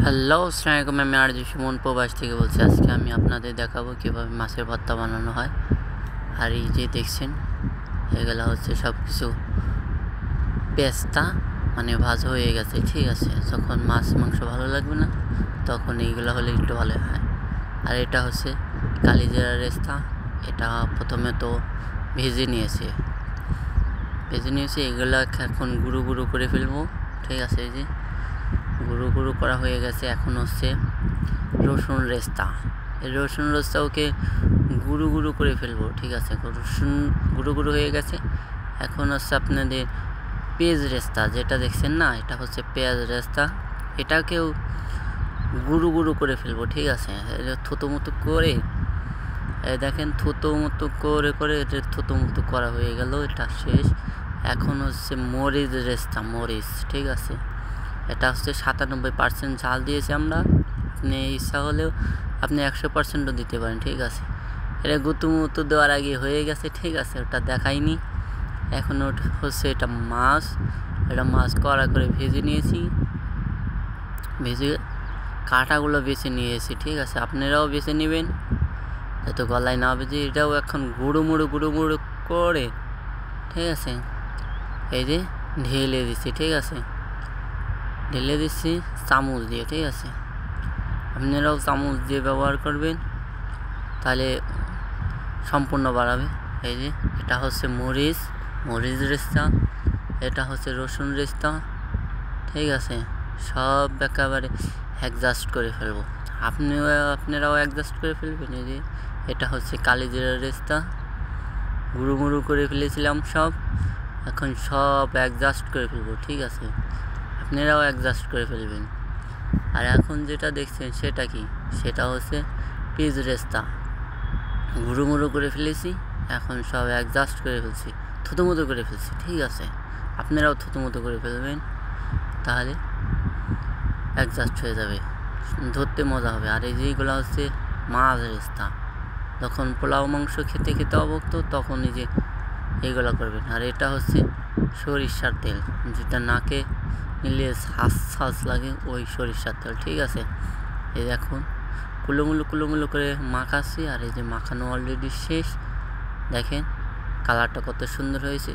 Hello, আসসালামু আলাইকুম। আমি আরজু সুমন প্রবাস থেকে বলছি। আজকে আমি আপনাদের দেখাবো কীভাবে মাছের ভর্তা বানানো হয়। আর এই যে দেখছেন, এগুলো হচ্ছে সব কিছু পেস্তা, মানে ভাজা হয়ে গেছে। ঠিক আছে, যখন মাছ মাংস ভালো লাগবে না তখন এইগুলো হলে একটু ভালো হয়। আর এটা হচ্ছে কালিজিরা রেস্তা। এটা প্রথমে তো ভেজে নিয়েছি। এগুলো এখন গুঁড়ো গুঁড়ো করে ফেলবো। ঠিক আছে, এই যে গুঁড়ো গুঁড়ো করা হয়ে গেছে। এখন হচ্ছে রসুন রেস্তা। এই রসুন রেস্তাকে গুঁড়ো গুঁড়ো করে ফেলবো। ঠিক আছে, রসুন গুঁড়ো গুঁড়ো হয়ে গেছে। এখন হচ্ছে আপনাদের পেঁয়াজ রেস্তা, যেটা দেখছেন না, এটা হচ্ছে পেঁয়াজ রেস্তা। এটাকেও গুঁড়ো গুঁড়ো করে ফেলবো। ঠিক আছে, থুতো মতো করে দেখেন, থুতো মতো করে করে এটা থুতো মতো করা হয়ে গেল। এটা শেষ। এখন হচ্ছে মরিচ রেস্তা, মরিচ। ঠিক আছে, এটা হচ্ছে 97% ঝাল দিয়েছি আমরা। আপনি ইচ্ছা হলেও আপনি 100%ও দিতে পারেন। ঠিক আছে, এটা গুতুমুতু দেওয়ার আগে হয়ে গেছে। ঠিক আছে, ওটা দেখাইনি। এখন ওটা হচ্ছে এটা মাছ। এটা মাছ কড়া করে ভেজে নিয়েছি, ভেজে কাঁটাগুলো বেছে নিয়েছি। ঠিক আছে, আপনারাও বেছে নেবেন যাতে গলায় না বেজে। এটাও এখন গুঁড়ো মুড়ো করে, ঠিক আছে, এই যে ঢেলে দিচ্ছি। ঠিক আছে, ঢেলে দিচ্ছি চামচ দিয়ে। ঠিক আছে, আপনারাও চামচ দিয়ে ব্যবহার করবেন, তাহলে সম্পূর্ণ বাড়াবে। এই যে এটা হচ্ছে মরিচ রেস্তা, এটা হচ্ছে রসুন রেস্তা। ঠিক আছে, সব একেবারে অ্যাডজাস্ট করে ফেলবো। আপনারাও অ্যাডজাস্ট করে ফেলবেন। এই যে এটা হচ্ছে কালিজিরা রেস্তা, গুঁড়ো মুড়ো করে ফেলেছিলাম সব। এখন সব অ্যাডজাস্ট করে ফেলবো। ঠিক আছে, আপনারাও অ্যাডজাস্ট করে ফেলবেন। আর এখন যেটা দেখছেন সেটা কি, সেটা হচ্ছে পেঁয়াজ রেস্তা, গুঁড়ো মুড়ো করে ফেলেছি। এখন সব অ্যাডজাস্ট করে ফেলছি, থুতো মতো করে ফেলছি। ঠিক আছে, আপনারাও থুতো মতো করে ফেলবেন, তাহলে অ্যাডজাস্ট হয়ে যাবে, ধরতে মজা হবে। আর এই যেগুলো হচ্ছে মাছ রেস্তা, যখন পোলাও মাংস খেতে খেতে অভুক্ত তখন এই যে এইগুলো করবেন। আর এটা হচ্ছে সরিষার তেল, যেটা নাকে নিলে শ্বাস লাগে, ওই সরিষার তেল। ঠিক আছে, এই এখন কুলোমুলো করে মাখাচ্ছি। আর এই যে মাখানো অলরেডি শেষ। দেখেন কালারটা কত সুন্দর হয়েছে।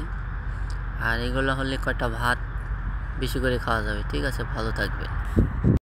আর এগুলো হলে কয়টা ভাত বেশি করে খাওয়া যাবে। ঠিক আছে, ভালো থাকবে।